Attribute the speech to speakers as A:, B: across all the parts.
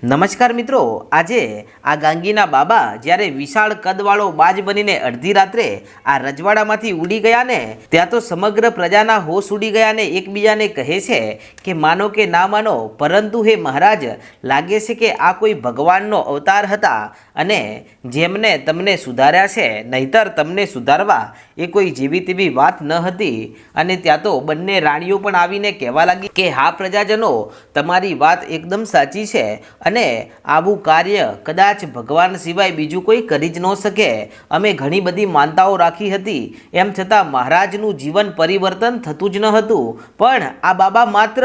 A: નમસ્કાર મિત્રો, આજે આ ગાંગીના બાબા જ્યારે વિશાળ કદવાળો બાજ બનીને અડધી રાત્રે આ રજવાડામાંથી ઉડી ગયા ને ત્યાં તો સમગ્ર પ્રજાના હોશ ઉડી ગયા ને એકબીજાને કહે છે કે માનો કે ના માનો, પરંતુ હે મહારાજ, લાગે છે કે આ કોઈ ભગવાનનો અવતાર હતા અને જેમને તમને સુધાર્યા છે, નહીતર તમને સુધારવા એ કોઈ જેવી તેવી વાત ન હતી। અને ત્યાં તો બંને રાણીઓ પણ આવીને કહેવા લાગી કે હા પ્રજાજનો, તમારી વાત એકદમ સાચી છે અને આવું કાર્ય કદાચ ભગવાન સિવાય બીજું કોઈ કરી જ ન શકે। અમે ઘણી બધી માનતાઓ રાખી હતી, એમ છતાં મહારાજનું જીવન પરિવર્તન થતું જ ન હતું, પણ આ બાબા માત્ર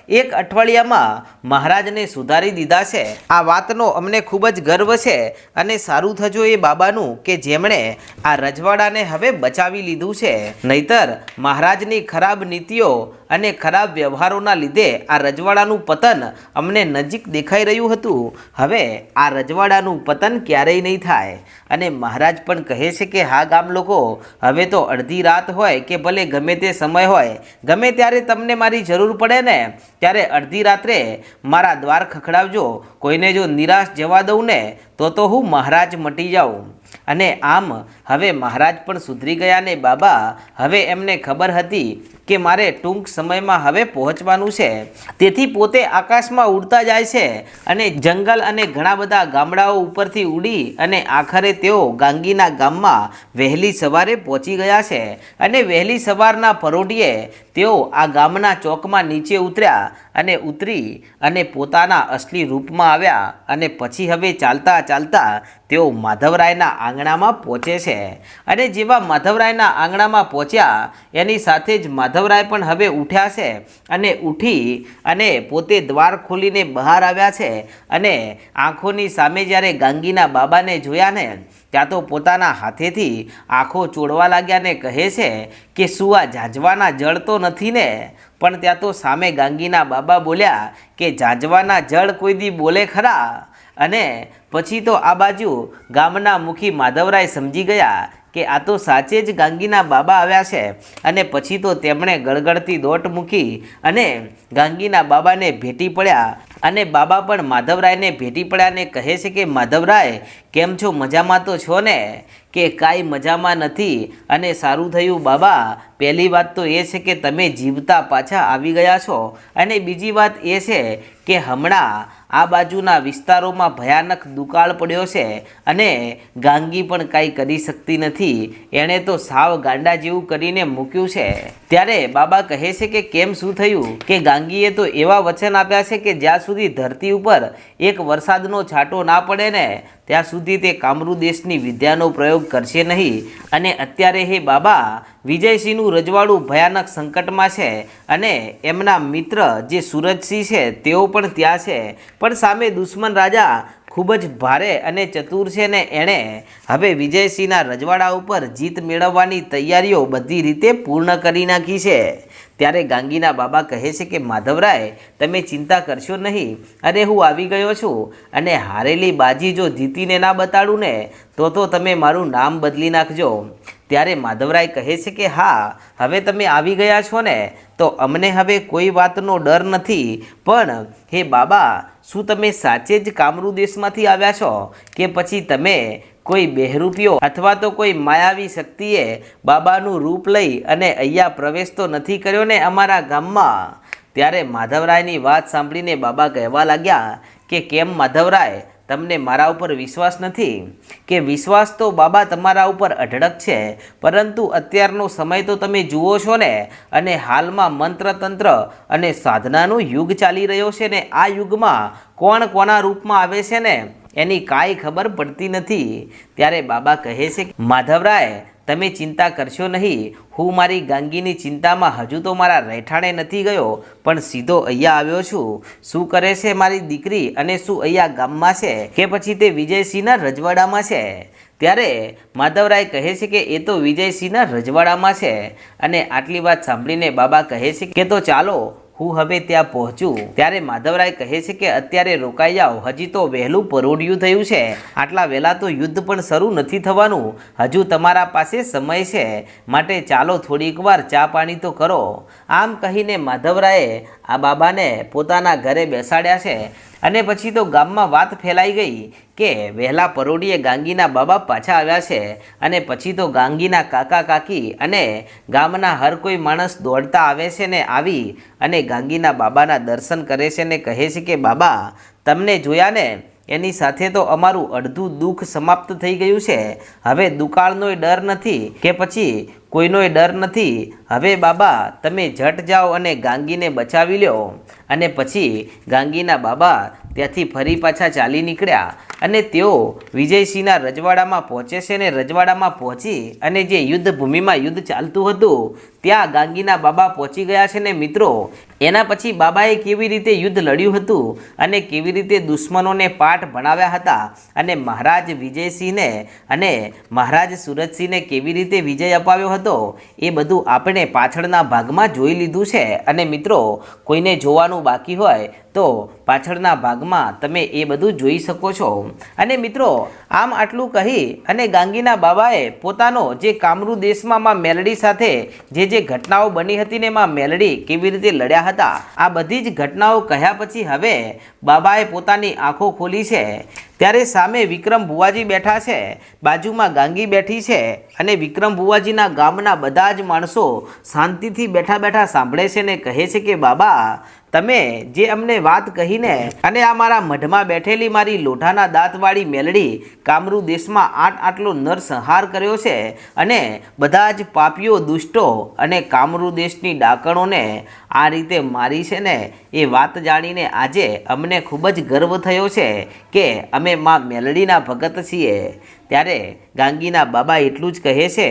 A: એક અઠવાડિયામાં મહારાજને સુધારી દીધા છે। આ વાતનો અમને ખૂબ જ ગર્વ છે અને સારું થજો એ બાબાનું કે જેમણે આ રજવાડાને હવે બચાવી લીધું છે, નહીતર મહારાજની ખરાબ નીતિઓ અને ખરાબ વ્યવહારોના લીધે આ રજવાડાનું પતન અમને નજીક દેખાઈ રહ્યું હતું। હવે આ રજવાડાનું પતન ક્યારેય નહીં થાય। અને મહારાજ પણ કહે છે કે હા ગામ લોકો, હવે તો અડધી રાત હોય કે ભલે ગમે તે સમય હોય, ગમે ત્યારે તમને મારી જરૂર પડે ને ત્યારે અડધી રાત્રે મારા દ્વાર ખખડાવજો। કોઈને જો નિરાશ જવા દઉં ને તો હું મહારાજ મટી જાઉં। અને આમ હવે મહારાજ પણ સુધરી ગયા ને બાબા હવે એમને ખબર હતી કે મારે ટૂંક સમયમાં હવે પહોંચવાનું છે, તેથી પોતે આકાશમાં ઉડતા જાય છે અને જંગલ અને ઘણા બધા ગામડાઓ ઉપરથી ઉડી અને આખરે તેઓ ગાંગીના ગામમાં વહેલી સવારે પહોંચી ગયા છે। અને વહેલી સવારના પરોઢિયે તેઓ આ ગામના ચોકમાં નીચે ઉતર્યા અને ઉતરી અને પોતાના અસલી રૂપમાં આવ્યા અને પછી હવે ચાલતા ચાલતા તેઓ માધવરાયના આંગણામાં પહોંચે છે। અને જેવા માધવરાયના આંગણામાં પહોંચ્યા એની સાથે જ માધવરાય પણ હવે ઉઠ્યા છે અને ઉઠી અને પોતે દ્વાર ખોલીને બહાર આવ્યા છે અને આંખોની સામે જ્યારે ગાંગીના બાબાને જોયા ને ત્યાં તો પોતાના હાથેથી આંખો ચોળવા લાગ્યા ને કહે છે કે શું આ ઝાંઝવાના જળ તો નથી ને? પણ ત્યાં તો સામે ગાંગીના બાબા બોલ્યા કે ઝાંઝવાના જળ કોઈ દી બોલે ખરા? અને પછી તો આ બાજુ ગામના મુખી માધવરાય સમજી ગયા કે આ તો સાચે જ ગાંગીના બાબા આવ્યા છે અને પછી તો તેમણે ગળગળતી દોટ મૂકી અને ગાંગીના બાબાને ભેટી પડ્યા અને બાબા પણ માધવરાયને ભેટી પડ્યા ને કહે છે કે માધવરાય, કેમ છો? મજામાં તો છો ને? કે કાંઈ મજામાં નથી। અને સારું થયું બાબા, પહેલી વાત તો એ છે કે તમે જીવતા પાછા આવી ગયા છો અને બીજી વાત એ છે કે હમણાં આ બાજુના વિસ્તારોમાં ભયાનક દુકાળ પડ્યો છે અને ગાંગી પણ કાંઈ કરી શકતી નથી, એણે તો સાવ ગાંડા જેવું કરીને મૂક્યું છે। ત્યારે બાબા કહે છે કે કેમ, શું થયું? કે ગાંગીએ તો એવા વચન આપ્યા છે કે જ્યાં સુધી ધરતી ઉપર એક વરસાદનો છાંટો ના પડે ને ત્યાં સુધી તે કામરૂ દેશની વિદ્યાનો પ્રયોગ કરશે નહીં। અને અત્યારે હે બાબા, વિજયસિંહનું રજવાડું ભયાનક સંકટમાં છે અને એમના મિત્ર જે સુરજસિંહ છે તેઓ પણ ત્યાં છે, પણ સામે દુશ્મન રાજા ખૂબ જ ભારે અને ચતુર છે ને એણે હવે વિજયસિંહના રજવાડા ઉપર જીત મેળવવાની તૈયારીઓ બધી રીતે પૂર્ણ કરી નાખી છે। ત્યારે ગાંગીના બાબા કહે છે કે માધવરાય, તમે ચિંતા કરશો નહીં, અરે હું આવી ગયો છું અને હારેલી બાજી જો જીતીને ના બતાડું ને તો તમે મારું નામ બદલી નાખજો। ત્યારે માધવરાય કહે છે કે હા, હવે તમે આવી ગયા છો ને તો અમને હવે કોઈ વાતનો ડર નથી, પણ હે બાબા, શું તમે સાચે જ કામરૂ દેશમાંથી આવ્યા છો કે પછી તમે કોઈ બહેરૂપિયો અથવા તો કોઈ માયાવી શક્તિએ બાબાનું રૂપ લઈ અને અહીંયા પ્રવેશ તો નથી કર્યો ને અમારા ગામમાં? ત્યારે માધવરાયની વાત સાંભળીને બાબા કહેવા લાગ્યા કે કેમ માધવરાય, તમને મારા ઉપર વિશ્વાસ નથી? કે વિશ્વાસ તો બાબા તમારા ઉપર અઢળક છે, પરંતુ અત્યારનો સમય તો તમે જુઓ છો ને અને હાલમાં મંત્રતંત્ર અને સાધનાનો યુગ ચાલી રહ્યો છે ને આ યુગમાં કોણ કોના રૂપમાં આવે છે ને એની કાંઈ ખબર પડતી નથી। ત્યારે બાબા કહે છે કે માધવરાય, તમે ચિંતા કરશો નહીં, હું મારી ગાંગીની ચિંતામાં હજુ તો મારા રહેઠાણે નથી ગયો, પણ સીધો અહીંયા આવ્યો છું। શું કરે છે મારી દીકરી અને શું અહીંયા ગામમાં છે કે પછી તે વિજયસિંહના રજવાડામાં છે? ત્યારે માધવરાય કહે છે કે એ તો વિજયસિંહના રજવાડામાં છે। અને આટલી વાત સાંભળીને બાબા કહે છે કે તો ચાલો હું હવે ત્યાં પહોંચું। ત્યારે માધવરાય કહે છે કે અત્યારે રોકાઈ જાઓ, હજી તો વહેલું પરોઢિયું થયું છે, આટલા વહેલા તો યુદ્ધ પણ શરૂ નથી થવાનું, હજુ તમારા પાસે સમય છે, માટે ચાલો થોડીક વાર ચા પાણી તો કરો। આમ કહીને માધવરાયે આ બાબાને પોતાના ઘરે બેસાડ્યા છે અને પછી તો ગામમાં વાત ફેલાઈ ગઈ કે વહેલા પરોઢિયે ગાંગીના બાબા પાછા આવ્યા છે અને પછી તો ગાંગીના કાકા કાકી અને ગામના હર કોઈ માણસ દોડતા આવે છે ને આવી અને ગાંગીના બાબાના દર્શન કરે છે ને કહે છે કે બાબા તમને જોયા ને એની સાથે તો અમારું અડધું દુઃખ સમાપ્ત થઈ ગયું છે. હવે દુકાળનોય ડર નથી કે પછી કોઈનોય ડર નથી. હવે બાબા તમે ઝટ જાઓ અને ગાંગીને બચાવી લ્યો. અને પછી ગાંગીના બાબા ત્યાંથી ફરી પાછા ચાલી નીકળ્યા અને તેઓ વિજયસિંહના રજવાડામાં પહોંચે છે ને રજવાડામાં પહોંચી અને જે યુદ્ધ ભૂમિમાં યુદ્ધ ચાલતું હતું ત્યાં ગાંગીના બાબા પહોંચી ગયા છે ને મિત્રો એના પછી બાબાએ કેવી રીતે યુદ્ધ લડ્યું હતું અને કેવી રીતે દુશ્મનોને પાઠ ભણાવ્યા હતા અને મહારાજ વિજયસિંહને અને મહારાજ સુરતસિંહને કેવી રીતે વિજય અપાવ્યો હતો એ બધું આપણે પાછળના ભાગમાં જોઈ લીધું છે. અને મિત્રો કોઈને જોવાનું બાકી હોય તો પાછળના ભાગમાં તમે એ બધું જોઈ શકો છો. અને મિત્રો આમ આટલું કહી અને ગાંગીના બાબાએ પોતાનો જે કામરૂ દેશમાં માં મેલડી સાથે જે ઘટનાઓ બની હતી ને માં મેલડી કેવી રીતે લડ્યા હતા આ બધી જ ઘટનાઓ કહ્યા પછી હવે બાબાએ પોતાની આંખો ખોલી છે. ત્યારે સામે વિક્રમ ભુવાજી બેઠા છે, બાજુમાં ગાંગી બેઠી છે અને વિક્રમ ભુવાજીના ગામના બધા જ માણસો શાંતિથી બેઠા બેઠા સાંભળે છે ને કહે છે કે બાબા તમે જે અમને વાત કહીને અને આ મારા મઢમાં બેઠેલી મારી લોઢાના દાંતવાળી મેલડી કામરૂ દેશમાં આટલો નરસંહાર કર્યો છે અને બધા જ પાપીઓ દુષ્ટો અને કામરૂ દેશની ડાકણોને આ રીતે મારી છે ને એ વાત જાણીને આજે અમને ખૂબ જ ગર્વ થયો છે કે અમે માં મેલડીના ભગત છીએ. ત્યારે ગાંગીના બાબા એટલું જ કહે છે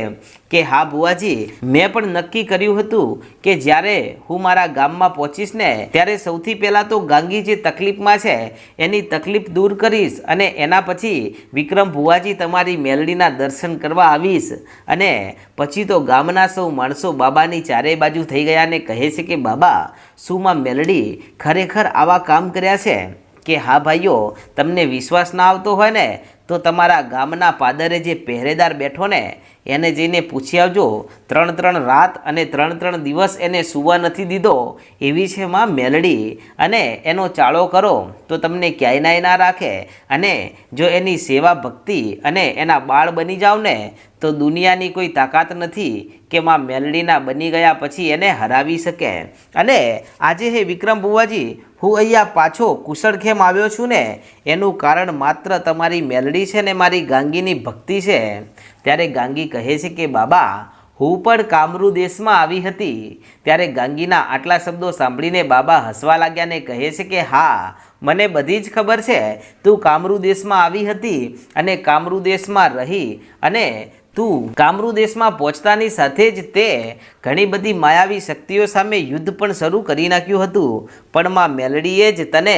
A: કે હા બુવાજી મેં પણ નક્કી કર્યું હતું કે જ્યારે હું મારા ગામમાં પહોંચીશ ને ત્યારે સૌથી પહેલાં તો ગાંગી જે તકલીફમાં છે એની તકલીફ દૂર કરીશ અને એના પછી વિક્રમ ભુવાજી તમારી મેલડીના દર્શન કરવા આવીશ. અને પછી તો ગામના સૌ માણસો બાબાની ચારે બાજુ થઈ ગયા ને કહે છે કે બાબા શું માં મેલડી ખરેખર આવા કામ કર્યા છે? કે હા ભાઈઓ તમને વિશ્વાસ ના આવતો હોય ને તો તમારા ગામના પાદરે જે પહેરેદાર બેઠો ને એને જઈને પૂછી આવજો. 3 રાત અને 3 દિવસ એને સૂવા નથી દીધો એવી છે માં મેલડી. અને એનો ચાળો કરો તો તમને ક્યાંય ના રાખે અને જો એની સેવા ભક્તિ અને એના બાળ બની જાવ ને તો દુનિયાની કોઈ તાકાત નથી કે માં મેલડીના બની ગયા પછી એને હરાવી શકે. અને આજે હે વિક્રમ બુવાજી હું અહીંયા પાછો કુશળખેમ આવ્યો છું ને એનું કારણ માત્ર તમારી મેલડી છે ને મારી ગાંગીની ભક્તિ છે. ત્યારે ગાંગી કહે છે કે બાબા હું પણ કામરૂ દેશમાં આવી હતી. ત્યારે ગાંગીના આટલા શબ્દો સાંભળીને બાબા હસવા લાગ્યા ને કહે છે કે હા મને બધી જ ખબર છે તું કામરૂ દેશમાં આવી હતી અને કામરૂ દેશમાં રહી અને તું કામરૂ દેશમાં પહોંચતાની સાથે જ તે ઘણી બધી માયાવી શક્તિઓ સામે યુદ્ધ પણ શરૂ કરી નાખ્યું હતું. પણ માં મેલડીએ જ તને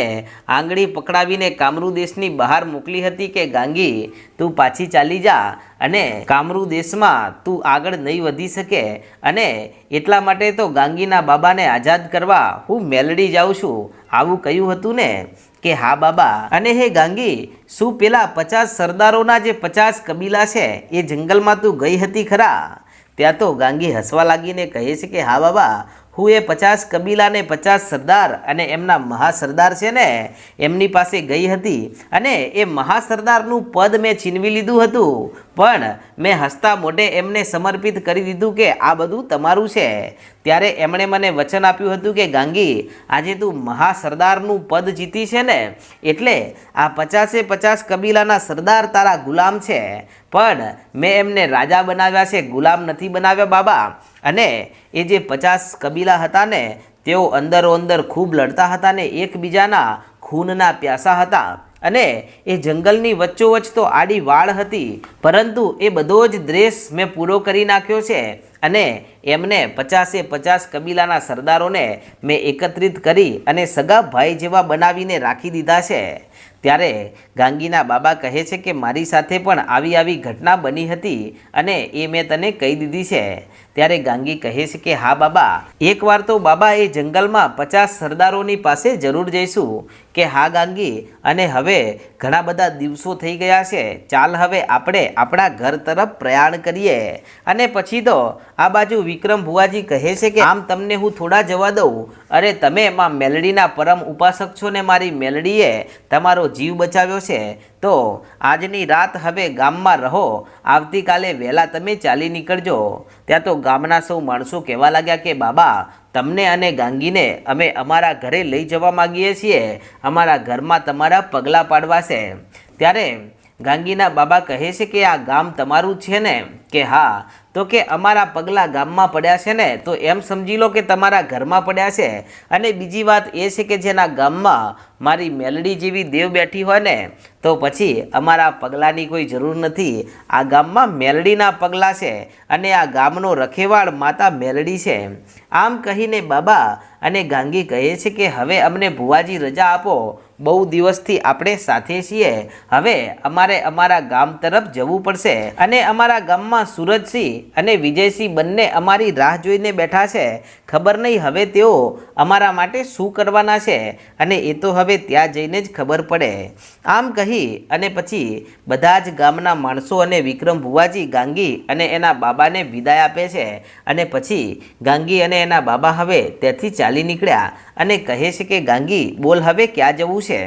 A: આંગળી પકડાવીને કામરૂ દેશની બહાર મોકલી હતી કે ગાંગી તું પાછી ચાલી જા અને કામરૂ દેશમાં તું આગળ નહીં વધી શકે. અને એટલા માટે તો ગાંગીના બાબાને આઝાદ કરવા હું મેલડી જાઉં છું આવું કહ્યું હતું ને કે હા બાબા. અને હે ગાંગી શું પેલા 50 સરદારોના જે 50 કબીલા છે એ જંગલમાં તું ગઈ હતી ખરા? ત્યાં તો ગાંગી હસવા લાગીને કહે છે કે હા બાબા હું એ 50 કબીલાને 50 સરદાર અને એમના મહાસરદાર છે ને એમની પાસે ગઈ હતી અને એ મહાસરદારનું પદ મેં છીનવી લીધું હતું પણ મેં હસતા મોઢે એમને સમર્પિત કરી દીધું કે આ બધું તમારું છે. ત્યારે એમણે મને વચન આપ્યું હતું કે ગાંગી આજે તું મહાસરદારનું પદ જીતી છે ને એટલે આ 50 કબીલાના સરદાર તારા ગુલામ છે પણ મેં એમને રાજા બનાવ્યા છે ગુલામ નથી બનાવ્યા બાબા. અને એ જે 50 કબીલા હતા ને તેઓ અંદરો અંદર ખૂબ લડતા હતા ને એકબીજાના ખૂનના પ્યાસા હતા અને એ જંગલની વચ્ચોવચ્ચ તો આડી વાળ હતી પરંતુ એ બધો જ દ્વેષ મેં પૂરો કરી નાખ્યો છે અને એમને 50 કબીલાના સરદારોને મેં એકત્રિત કરી અને સગા ભાઈ જેવા બનાવીને રાખી દીધા છે. ત્યારે ગાંગીના બાબા કહે છે કે મારી સાથે પણ આવી ઘટના બની હતી અને એ મેં તને કહી દીધી છે. ત્યારે ગાંગી કહે છે કે હા બાબા એકવાર તો બાબા એ જંગલમાં 50 સરદારોની પાસે જરૂર જઈશું. કે હા ગાંગી અને હવે ઘણા બધા દિવસો થઈ ગયા છે ચાલ હવે આપણે આપણા ઘર તરફ પ્રયાણ કરીએ. અને પછી તો આ બાજુ વિક્રમ ભુવાજી કહે છે કે આમ તમને હું થોડા જવા દઉં. અરે તમે માં મેલડીના પરમ ઉપાસક છો ને મારી મેલડીએ તમારો જીવ બચાવ્યો છે. તો આજની રાત હવે ગામમાં રહો, આવતીકાલે વહેલા તમે ચાલી નીકળજો. ત્યાં તો ગામના સૌ માણસો કહેવા લાગ્યા કે બાબા તમને અને ગાંગીને અમે અમારા ઘરે લઈ જવા માગીએ છીએ, અમારા ઘરમાં તમારા પગલાં પાડવા છે. ત્યારે ગાંગીના બાબા કહે છે કે આ ગામ તમારું છે ને? કે હા. તો કે અમારા પગલાં ગામમાં પડ્યા છે ને, તો એમ સમજી લો કે તમારા ઘરમાં પડ્યા છે. અને બીજી વાત એ છે કે જેના ગામમાં મારી મેલડી જેવી દેવ બેઠી હોય ને, તો પછી અમારા પગલાંની કોઈ જરૂર નથી. આ ગામમાં મેલડીના પગલાં છે અને આ ગામનો રખેવાળ માતા મેલડી છે. આમ કહીને બાબા અને ગાંગી કહે છે કે હવે અમને ભુવાજી રજા આપો, બહુ દિવસથી આપણે સાથે છીએ, હવે અમારે અમારા ગામ તરફ જવું પડશે. અને અમારા ગામમાં સુરજસિંહ અને વિજયસિંહ બંને અમારી રાહ જોઈને બેઠા છે. ખબર નહીં હવે તેઓ અમારા માટે શું કરવાના છે, અને એ તો હવે ત્યાં જઈને જ ખબર પડે. આમ કહી અને પછી બધા જ ગામના માણસો અને વિક્રમ ભુવાજી ગાંગી અને એના બાબાને વિદાય આપે છે. અને પછી ગાંગી અને એના બાબા હવે ત્યાંથી ચાલી નીકળ્યા અને કહે છે કે ગાંગી બોલ હવે ક્યાં જવું છે?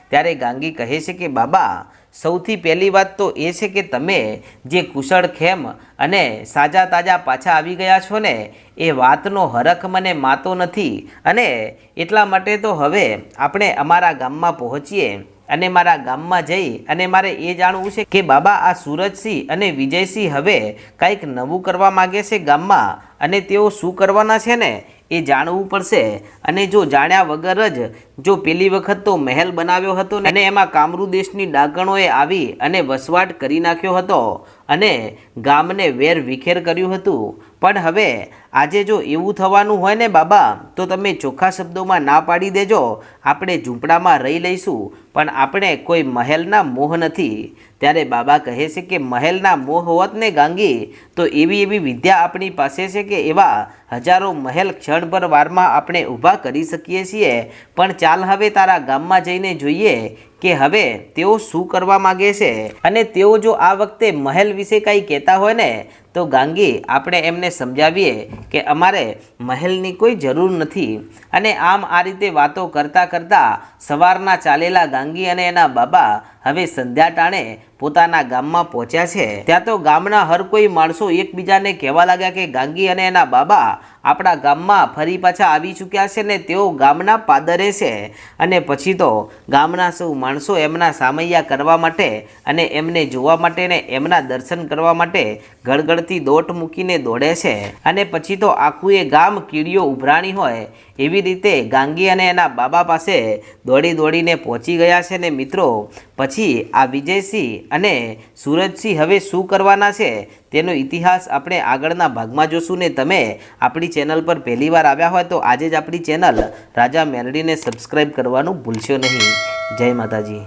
A: ત્યારે ગાંગી કહે છે કે બાબા સૌથી પહેલી વાત તો એ છે કે તમે જે કુશળ ખેમ અને સાજા તાજા પાછા આવી ગયા છો ને, એ વાતનો હરખ મને માતો નથી. અને એટલા માટે તો હવે આપણે અમારા ગામમાં પહોંચીએ અને મારા ગામમાં જઈ અને મારે એ જાણવું છે કે બાબા આ સુરજસિંહ અને વિજયસિંહ હવે કંઈક નવું કરવા માગે છે ગામમાં, અને તેઓ શું કરવાના છે ને એ જાણવું પડશે. અને જો જાણ્યા વગર જ જો પેલી વખત તો મહેલ બનાવ્યો હતો અને એમાં કામરૂ દેશની ડાકણોએ આવી અને વસવાટ કરી નાખ્યો હતો અને ગામને વેર વિખેર કર્યું હતું. પણ હવે આજે જો એવું થવાનું હોય ને બાબા, તો તમે ચોખ્ખા શબ્દોમાં ના પાડી દેજો, આપણે ઝૂંપડામાં રહી લઈશું, પણ આપણે કોઈ મહેલના મોહ નથી. ત્યારે બાબા કહે છે કે મહેલના મોહ હોત ને ગાંગી, તો એવી એવી વિદ્યા આપણી પાસે છે કે એવા હજારો મહેલ ક્ષણભર વારમાં આપણે ઊભા કરી શકીએ છીએ. પણ ચાલ હવે તારા ગામમાં જઈને જોઈએ કે હવે તેઓ શું કરવા માગે છે. અને તેઓ જો આ વખતે મહેલ વિશે કંઈ કહેતા હોય ને, તો ગાંગી આપણે એમને સમજાવીએ કે અમારે મહેલની કોઈ જરૂર નથી. અને આમ આ રીતે વાતો કરતાં કરતાં સવારના ચાલેલા ગાંગી અને એના બાબા હવે સંધ્યા ટાણે પોતાના ગામમાં પહોંચ્યા છે. ત્યાં તો ગામના હર કોઈ માણસો એકબીજાને કહેવા લાગ્યા કે ગાંગી અને એના બાબા આપણા ગામમાં ફરી પાછા આવી ચૂક્યા છે ને તેઓ ગામના પાદરે છે. અને પછી તો ગામના સૌ માણસો એમના સામૈયા કરવા માટે અને એમને જોવા માટે ને એમના દર્શન કરવા માટે ગળગળતી દોટ મૂકીને દોડે છે. અને પછી તો આખું એ ગામ કીડીઓ ઉભરાણી હોય એવી રીતે ગાંગી અને એના બાબા પાસે દોડી દોડીને પહોંચી ગયા છે. ને મિત્રો પછી આ વિજયસિંહ અને સુરજસિંહ હવે શું કરવાના છે તેનો ઇતિહાસ આપણે આગળના ભાગમાં જોશું. ને તમે આપણી ચેનલ પર પહેલી વાર આવ્યા હોય તો આજે જ આપણી ચેનલ રાજા મેલડીને સબસ્ક્રાઈબ કરવાનું ભૂલશો નહીં. જય માતાજી.